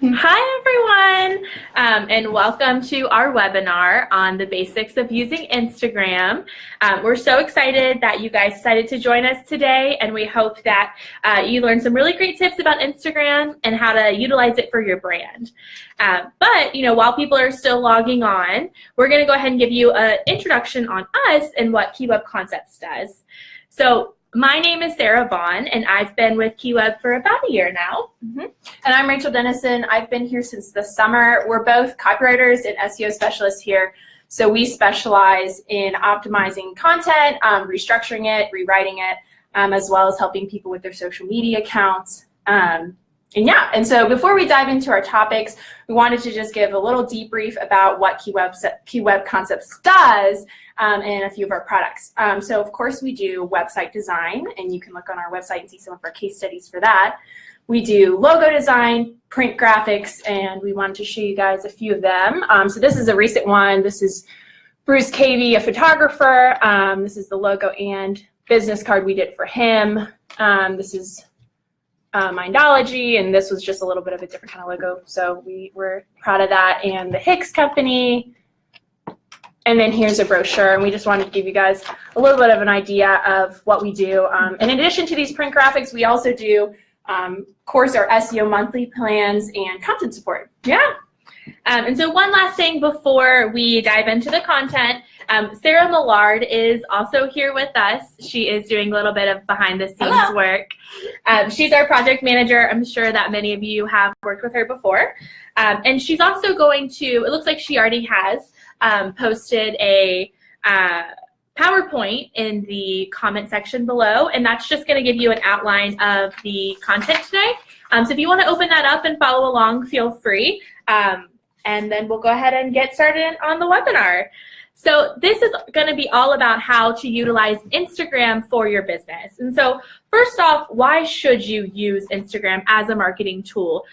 Hi everyone, and welcome to our webinar on the basics of using Instagram. We're so excited that you guys decided to join us today, and we hope that you learned some really great tips about Instagram and how to utilize it for your brand. But while people are still logging on, we're going to go ahead and give you an introduction on us and what KeyWeb Concepts does. So my name is Sarah Vaughn, and I've been with KeyWeb for about a year now. And I'm Rachel Dennison. I've been here since the summer. We're both copywriters and SEO specialists here. So we specialize in optimizing content, restructuring it, rewriting it, as well as helping people with their social media accounts. And so before we dive into our topics, we wanted to just give a little debrief about what KeyWeb Concepts does and a few of our products. So of course we do website design, and you can look on our website and see some of our case studies for that. We do logo design, print graphics, and we wanted to show you guys a few of them. So this is a recent one. This is Bruce Cavey, a photographer. This is the logo and business card we did for him. This is Mindology, and this was just a little bit of a different kind of logo, so we were proud of that. And the Hicks Company, and then here's a brochure, and we just wanted to give you guys a little bit of an idea of what we do. And in addition to these print graphics, we also do, of course, our SEO monthly plans and content support. Yeah. And so one last thing before we dive into the content, Sarah Millard is also here with us. She is doing a little bit of behind the scenes work. She's our project manager. I'm sure that many of you have worked with her before. And she's also going to, it looks like she already has posted a PowerPoint in the comment section below, and that's just going to give you an outline of the content today. So if you want to open that up and follow along, feel free. And then we'll go ahead and get started on the webinar. So this is going to be all about how to utilize Instagram for your business. And so first off, why should you use Instagram as a marketing tool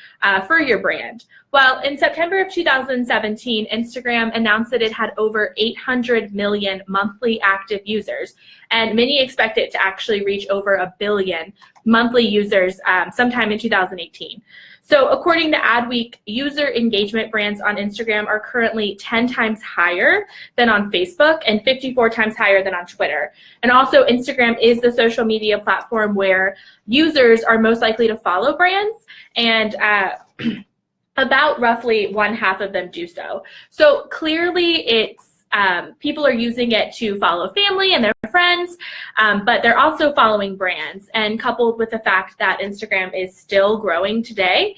for your brand? Well, in September of 2017, Instagram announced that it had over 800 million monthly active users, and many expect it to actually reach over 1 billion monthly users sometime in 2018. So according to Adweek, user engagement brands on Instagram are currently 10 times higher than on Facebook and 54 times higher than on Twitter. And also Instagram is the social media platform where users are most likely to follow brands, and about roughly 1/2 of them do so. So clearly it's people are using it to follow family and their friends, but they're also following brands. And coupled with the fact that Instagram is still growing today,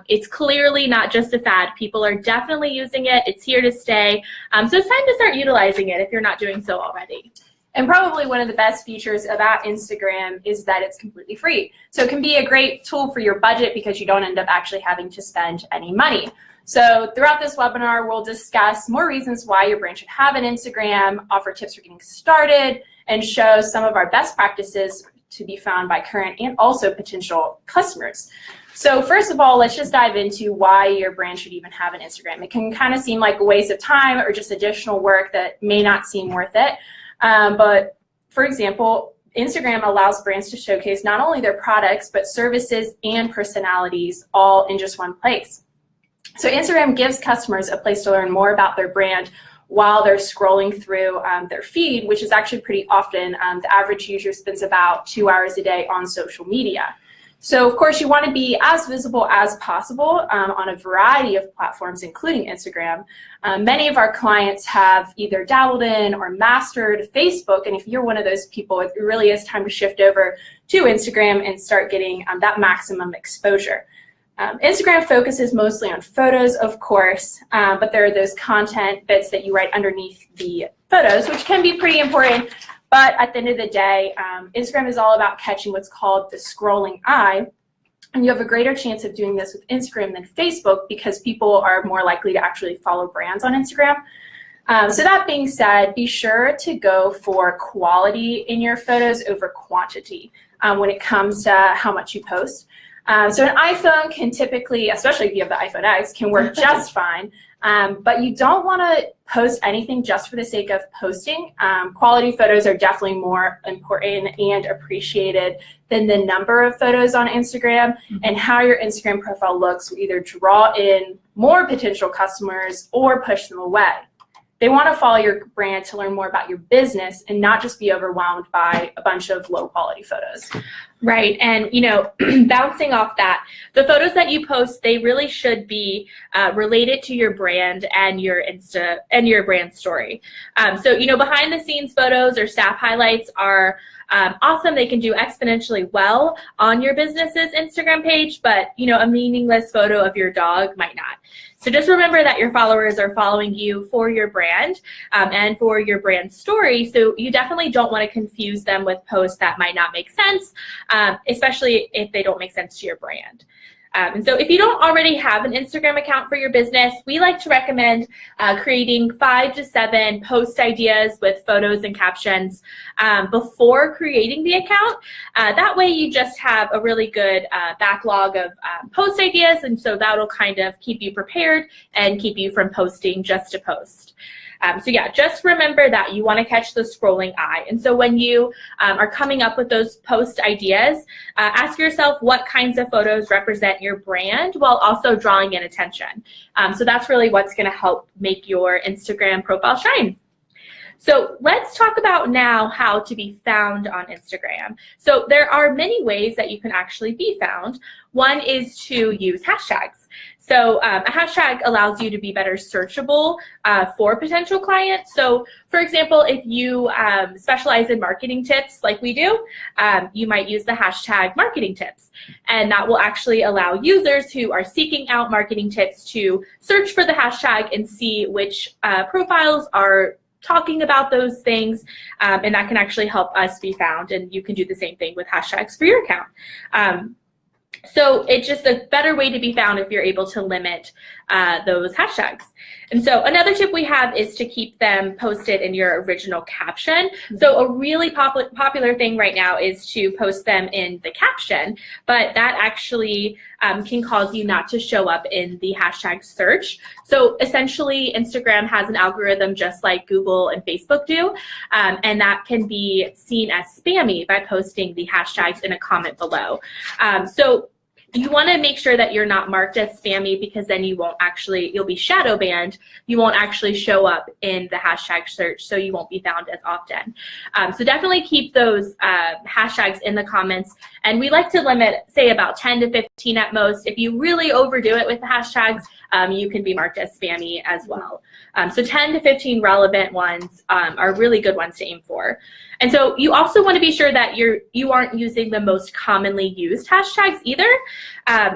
it's clearly not just a fad. People are definitely using it. It's here to stay. So it's time to start utilizing it if you're not doing so already. And probably one of the best features about Instagram is that it's completely free. So it can be a great tool for your budget because you don't end up actually having to spend any money. So throughout this webinar, we'll discuss more reasons why your brand should have an Instagram, offer tips for getting started, and show some of our best practices to be found by current and also potential customers. So first of all, let's just dive into why your brand should even have an Instagram. It can kind of seem like a waste of time or just additional work that may not seem worth it. But for example, Instagram allows brands to showcase not only their products, but services and personalities all in just one place. So Instagram gives customers a place to learn more about their brand while they're scrolling through their feed, which is actually pretty often. The average user spends about 2 hours a day on social media. So of course you want to be as visible as possible on a variety of platforms, including Instagram. Many of our clients have either dabbled in or mastered Facebook, and if you're one of those people, it really is time to shift over to Instagram and start getting that maximum exposure. Instagram focuses mostly on photos, of course, but there are those content bits that you write underneath the photos, which can be pretty important. But at the end of the day, Instagram is all about catching what's called the scrolling eye. And you have a greater chance of doing this with Instagram than Facebook because people are more likely to actually follow brands on Instagram. So that being said, be sure to go for quality in your photos over quantity when it comes to how much you post. So an iPhone can typically, especially if you have the iPhone X, can work just fine. But you don't want to post anything just for the sake of posting. Quality photos are definitely more important and appreciated than the number of photos on Instagram, and how your Instagram profile looks will either draw in more potential customers or push them away. They want to follow your brand to learn more about your business and not just be overwhelmed by a bunch of low quality photos. Right. And, bouncing off that, the photos that you post, they really should be related to your brand and your Insta and your brand story. So, behind the scenes photos or staff highlights are awesome. They can do exponentially well on your business's Instagram page, but, a meaningless photo of your dog might not. So just remember that your followers are following you for your brand and for your brand story. So you definitely don't want to confuse them with posts that might not make sense, especially if they don't make sense to your brand. And so if you don't already have an Instagram account for your business, we like to recommend creating 5 to 7 post ideas with photos and captions before creating the account. That way you just have a really good backlog of post ideas, and so that'll kind of keep you prepared and keep you from posting just to post. So yeah, just remember that you want to catch the scrolling eye. And so when you are coming up with those post ideas, ask yourself what kinds of photos represent your brand while also drawing in attention. So that's really what's going to help make your Instagram profile shine. So let's talk about now how to be found on Instagram. So there are many ways that you can actually be found. One is to use hashtags. So a hashtag allows you to be better searchable for potential clients. So for example, if you specialize in marketing tips like we do, you might use the hashtag marketing tips. And that will actually allow users who are seeking out marketing tips to search for the hashtag and see which profiles are talking about those things, and that can actually help us be found. And you can do the same thing with hashtags for your account. So it's just a better way to be found if you're able to limit those hashtags. And so another tip we have is to keep them posted in your original caption. So a really popular thing right now is to post them in the caption, but that actually can cause you not to show up in the hashtag search. So essentially Instagram has an algorithm just like Google and Facebook do, and that can be seen as spammy by posting the hashtags in a comment below. So you want to make sure that you're not marked as spammy, because then you'll be shadow banned. You won't actually show up in the hashtag search, so you won't be found as often. So definitely keep those hashtags in the comments. And we like to limit, say, about 10 to 15 at most. If you really overdo it with the hashtags, you can be marked as spammy as well. So 10 to 15 relevant ones are really good ones to aim for. And so you also want to be sure that you aren't using the most commonly used hashtags either.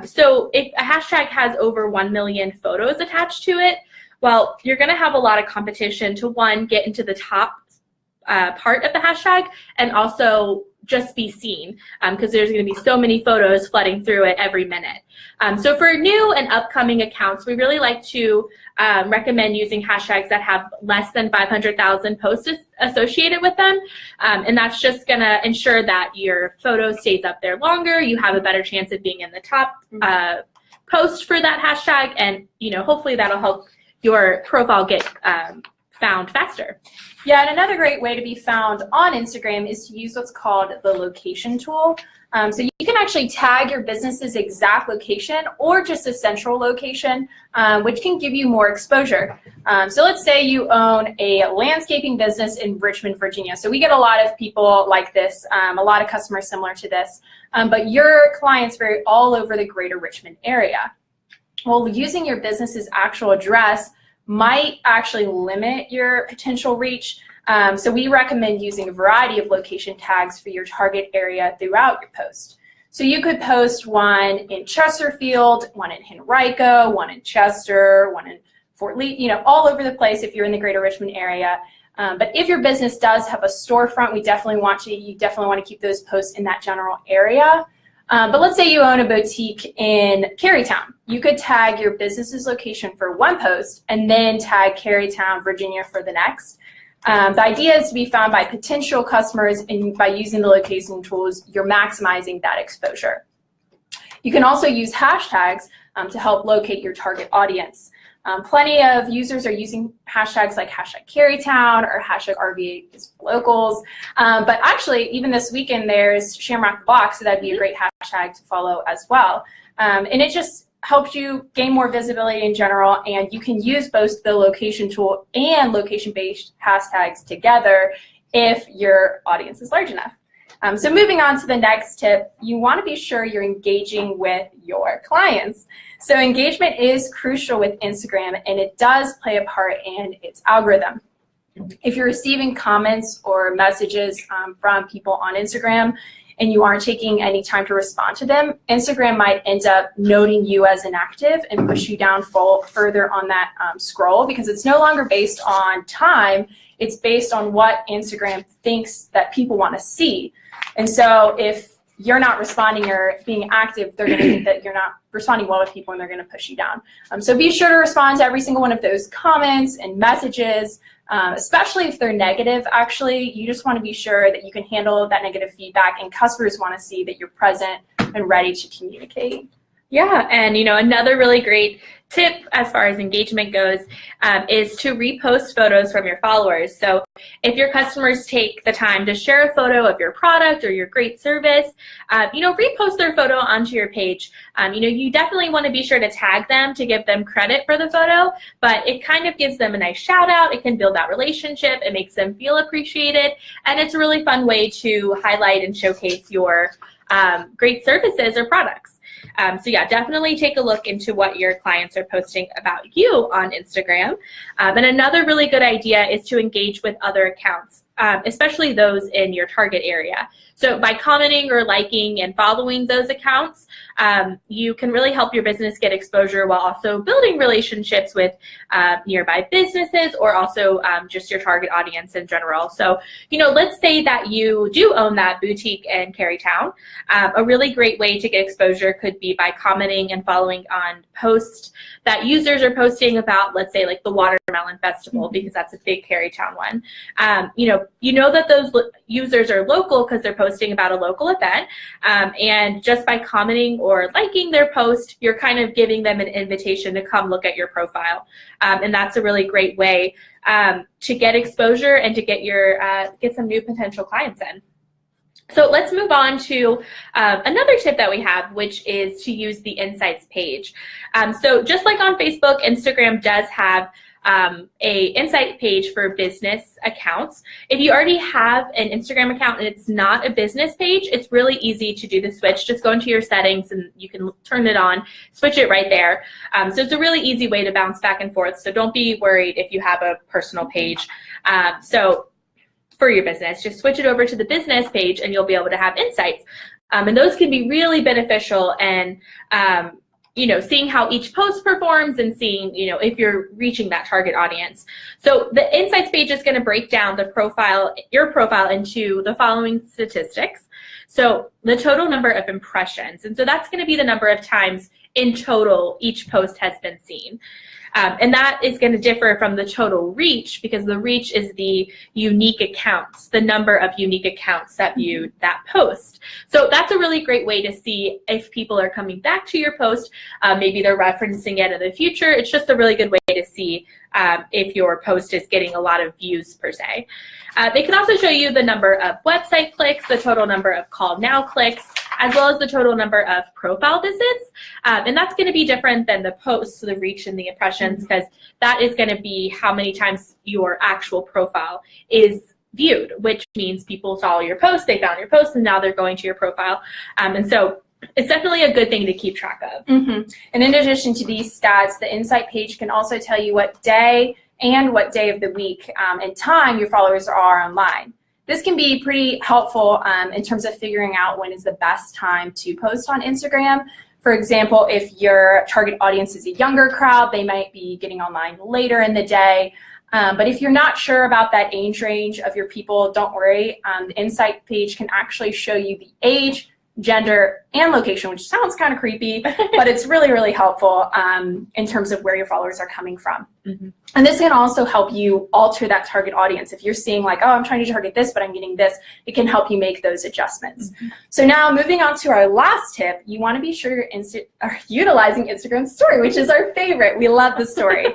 So if a hashtag has over 1 million photos attached to it, well, you're going to have a lot of competition to, one, get into the top part of the hashtag, and also just be seen, because there's going to be so many photos flooding through it every minute. So for new and upcoming accounts, we really like to recommend using hashtags that have less than 500,000 posts associated with them. And that's just going to ensure that your photo stays up there longer. You have a better chance of being in the top post for that hashtag. And, hopefully that'll help your profile get found faster. Yeah, and another great way to be found on Instagram is to use what's called the location tool. So you can actually tag your business's exact location or just a central location, which can give you more exposure. So let's say you own a landscaping business in Richmond, Virginia. So we get a lot of people like this, a lot of customers similar to this, but your clients vary all over the greater Richmond area. Well, using your business's actual address might actually limit your potential reach. So we recommend using a variety of location tags for your target area throughout your post. So you could post one in Chesterfield, one in Henrico, one in Chester, one in Fort Lee, all over the place if you're in the greater Richmond area. But if your business does have a storefront, you definitely want to keep those posts in that general area. But let's say you own a boutique in Carytown. You could tag your business's location for one post and then tag Carytown, Virginia for the next. The idea is to be found by potential customers, and by using the location tools, you're maximizing that exposure. You can also use hashtags to help locate your target audience. Plenty of users are using hashtags like hashtag Carytown or hashtag RVA is for locals. But actually, even this weekend, there's Shamrock Block, so that'd be a great hashtag to follow as well. And it just helps you gain more visibility in general, and you can use both the location tool and location-based hashtags together if your audience is large enough. So moving on to the next tip, you want to be sure you're engaging with your clients. So engagement is crucial with Instagram, and it does play a part in its algorithm. If you're receiving comments or messages from people on Instagram and you aren't taking any time to respond to them, Instagram might end up noting you as inactive and push you down further on that scroll, because it's no longer based on time, it's based on what Instagram thinks that people want to see. And so if you're not responding or being active, they're going to think that you're not responding well to people, and they're going to push you down. So be sure to respond to every single one of those comments and messages, especially if they're negative. Actually, you just want to be sure that you can handle that negative feedback, and customers want to see that you're present and ready to communicate. Yeah, and another really great tip as far as engagement goes is to repost photos from your followers. So if your customers take the time to share a photo of your product or your great service, repost their photo onto your page. You definitely want to be sure to tag them to give them credit for the photo, but it kind of gives them a nice shout out. It can build that relationship. It makes them feel appreciated, and it's a really fun way to highlight and showcase your great services or products. So yeah, definitely take a look into what your clients are posting about you on Instagram. And another really good idea is to engage with other accounts, especially those in your target area. So by commenting or liking and following those accounts, you can really help your business get exposure while also building relationships with nearby businesses, or also just your target audience in general. So, let's say that you do own that boutique in Carytown. A really great way to get exposure could be by commenting and following on posts that users are posting about, let's say, like the Watermelon Festival, because that's a big Carytown one. You know that those users are local because they're posting about a local event, and just by commenting or liking their post, you're kind of giving them an invitation to come look at your profile, and that's a really great way to get exposure and to get some new potential clients in. So let's move on to another tip that we have, which is to use the Insights page. So just like on Facebook, Instagram does have a Insight page for business accounts. If you already have an Instagram account and it's not a business page, it's really easy to do the switch. Just go into your settings and you can turn it on, switch it right there. So it's a really easy way to bounce back and forth. So don't be worried if you have a personal page. So for your business, just switch it over to the business page and you'll be able to have insights. And those can be really beneficial, and seeing how each post performs and seeing, if you're reaching that target audience. So the Insights page is going to break down your profile into the following statistics. So the total number of impressions, and so that's going to be the number of times in total each post has been seen. And that is going to differ from the total reach, because the reach is the unique accounts, the number of unique accounts that viewed that post. So that's a really great way to see if people are coming back to your post. Maybe they're referencing it in the future. It's just a really good way to see if your post is getting a lot of views per se. They can also show you the number of website clicks, the total number of call now clicks, as well as the total number of profile visits. And that's going to be different than the posts, the reach and the impressions, because that is going to be how many times your actual profile is viewed, which means people saw your post, they found your post, and now they're going to your profile. And so it's definitely a good thing to keep track of. And in addition to these stats, the Insight page can also tell you what day and what day of the week and time your followers are online. This can be pretty helpful in terms of figuring out when is the best time to post on Instagram. For example, if your target audience is a younger crowd, they might be getting online later in the day. But if you're not sure about that age range of your people, don't worry. The Insight page can actually show you the age, gender, and location, which sounds kind of creepy, but it's really, really helpful in terms of where your followers are coming from. Mm-hmm. And this can also help you alter that target audience. If you're seeing like, oh, I'm trying to target this, but I'm getting this, it can help you make those adjustments. Mm-hmm. So now moving on to our last tip, you want to be sure you're utilizing Instagram story, which is our favorite. We love the story.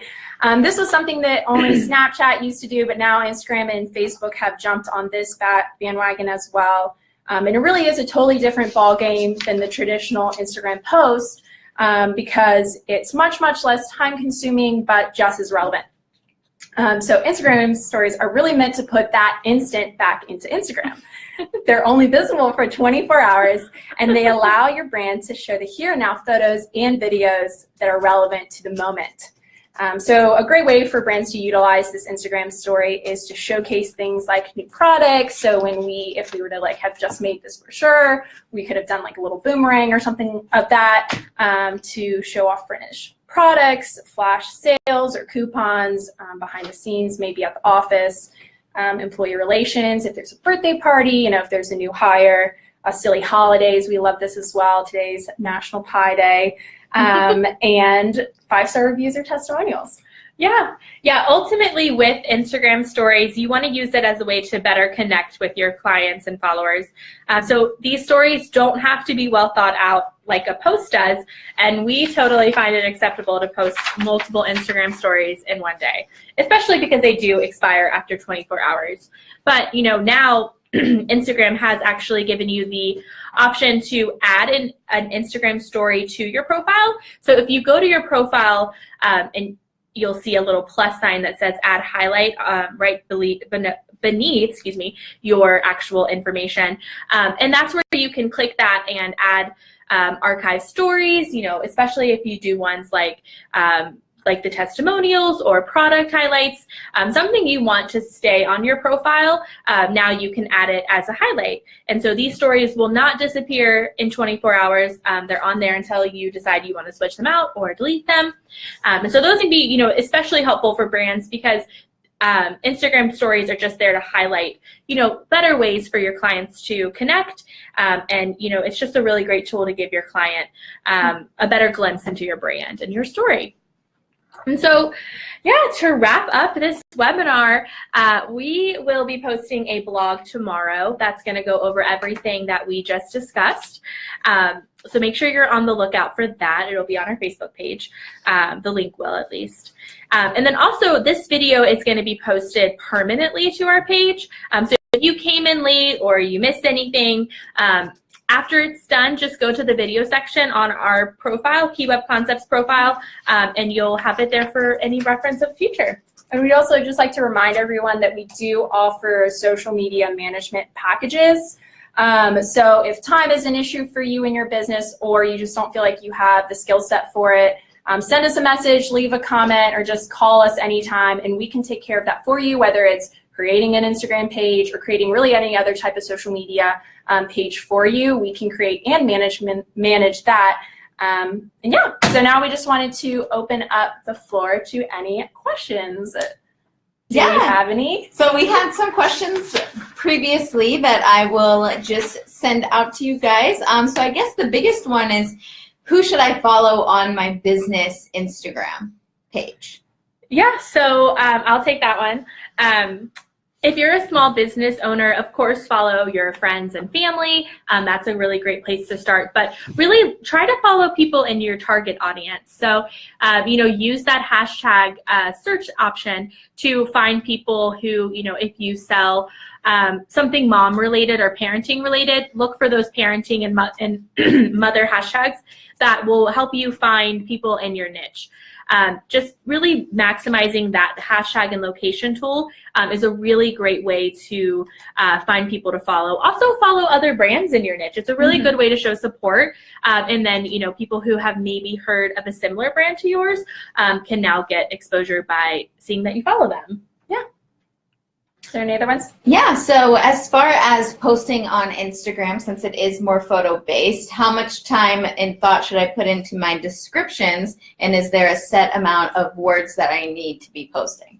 This was something that only Snapchat used to do, but now Instagram and Facebook have jumped on this bandwagon as well. And it really is a totally different ball game than the traditional Instagram post because it's much, much less time consuming, but just as relevant. So Instagram stories are really meant to put that instant back into Instagram. They're only visible for 24 hours, and they allow your brand to show the here and now photos and videos that are relevant to the moment. So a great way for brands to utilize this Instagram story is to showcase things like new products. So if we were to like have just made this brochure, we could have done like a little boomerang or something of that to show off finished products, flash sales or coupons behind the scenes, maybe at the office, employee relations, if there's a birthday party, if there's a new hire, silly holidays. We love this as well. Today's National Pie Day. And 5-star reviews or testimonials. Yeah. Ultimately, with Instagram stories, you want to use it as a way to better connect with your clients and followers. So these stories don't have to be well thought out like a post does, and we totally find it acceptable to post multiple Instagram stories in one day, especially because they do expire after 24 hours. But now Instagram has actually given you the option to add an Instagram story to your profile. So if you go to your profile and you'll see a little plus sign that says add highlight right beneath your actual information. And that's where you can click that and add archive stories, especially if you do ones like the testimonials or product highlights, something you want to stay on your profile, now you can add it as a highlight. And so these stories will not disappear in 24 hours. They're on there until you decide you want to switch them out or delete them. And so those would be, especially helpful for brands because Instagram stories are just there to highlight, better ways for your clients to connect. And, it's just a really great tool to give your client a better glimpse into your brand and your story. And so, to wrap up this webinar, we will be posting a blog tomorrow that's going to go over everything that we just discussed. So make sure you're on the lookout for that. It'll be on our Facebook page. The link will, at least. And then also, this video is going to be posted permanently to our page. So if you came in late or you missed anything, after it's done, just go to the video section on our profile, Key Web Concepts profile, and you'll have it there for any reference of the future. And we'd also just like to remind everyone that we do offer social media management packages. So if time is an issue for you in your business or you just don't feel like you have the skill set for it, send us a message, leave a comment, or just call us anytime, and we can take care of that for you, whether it's creating an Instagram page or creating really any other type of social media page for you. We can create and manage that. So now we just wanted to open up the floor to any questions. Do we have any? So we had some questions previously that I will just send out to you guys. So I guess the biggest one is, who should I follow on my business Instagram page? Yeah, so I'll take that one. If you're a small business owner, of course, follow your friends and family. That's a really great place to start. But really try to follow people in your target audience. So, use that hashtag search option to find people who, if you sell something mom-related or parenting-related, look for those parenting and mother hashtags that will help you find people in your niche. Just really maximizing that hashtag and location tool is a really great way to find people to follow. Also follow other brands in your niche. It's a really good way to show support. And then, people who have maybe heard of a similar brand to yours can now get exposure by seeing that you follow them. Yeah. Is there any other ones? Yeah, so as far as posting on Instagram, since it is more photo-based, how much time and thought should I put into my descriptions, and is there a set amount of words that I need to be posting?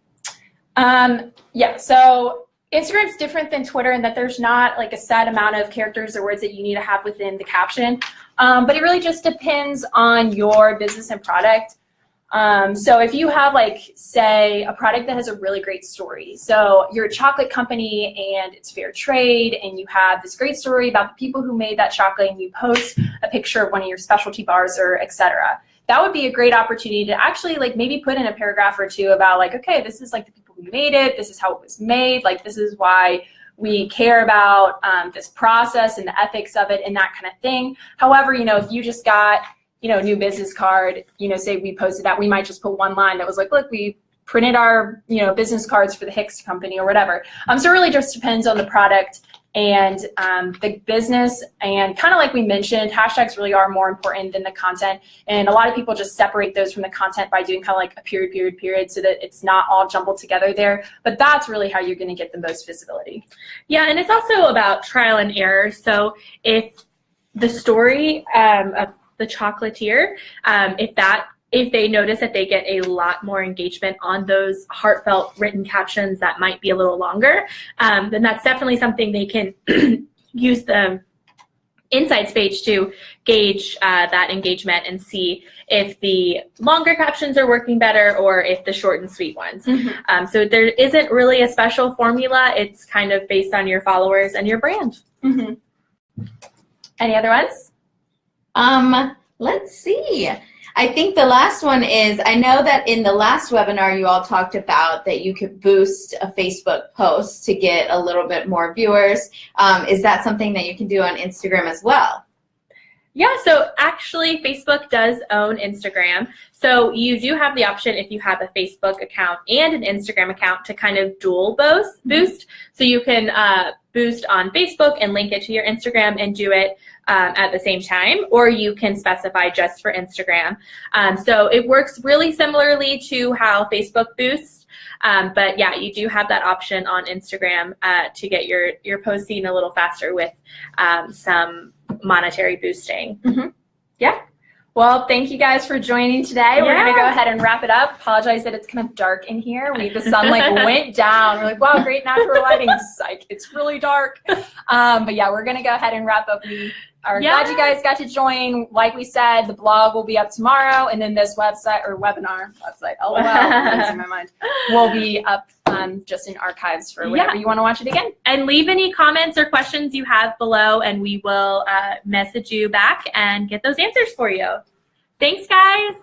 So Instagram's different than Twitter in that there's not like a set amount of characters or words that you need to have within the caption, but it really just depends on your business and product. So if you have like, say, a product that has a really great story, so you're a chocolate company and it's fair trade and you have this great story about the people who made that chocolate and you post a picture of one of your specialty bars or etc. That would be a great opportunity to actually like maybe put in a paragraph or two about like, okay, this is like the people who made it, this is how it was made, like this is why we care about this process and the ethics of it and that kind of thing. However, if you just got a new business card, say we posted that, we might just put one line that was like, look, we printed our, business cards for the Hicks company or whatever. So it really just depends on the product and the business, and kind of like we mentioned, hashtags really are more important than the content. And a lot of people just separate those from the content by doing kind of like a period, so that it's not all jumbled together there. But that's really how you're going to get the most visibility. Yeah, and it's also about trial and error. So if the story of the chocolatier, if they notice that they get a lot more engagement on those heartfelt written captions that might be a little longer, then that's definitely something they can use the insights page to gauge that engagement and see if the longer captions are working better or if the short and sweet ones. Mm-hmm. So there isn't really a special formula. It's kind of based on your followers and your brand. Mm-hmm. Any other ones? Let's see. I think the last one is, I know that in the last webinar you all talked about that you could boost a Facebook post to get a little bit more viewers. Is that something that you can do on Instagram as well? Yeah, so actually Facebook does own Instagram. So you do have the option, if you have a Facebook account and an Instagram account, to kind of dual boost. So you can boost on Facebook and link it to your Instagram and do it at the same time, or you can specify just for Instagram. So it works really similarly to how Facebook boosts, but yeah, you do have that option on Instagram to get your post seen a little faster with some monetary boosting. Mm-hmm. Yeah. Well, thank you guys for joining today. We're going to go ahead and wrap it up. Apologize that it's kind of dark in here. The sun went down. We're like, wow, great natural lighting. Psych, it's really dark. But yeah, we're going to go ahead and wrap up. We are glad you guys got to join. Like we said, the blog will be up tomorrow, and then this website or webinar website, losing my mind, will be up just in archives for whenever you want to watch it again. And leave any comments or questions you have below, and we will message you back and get those answers for you. Thanks, guys.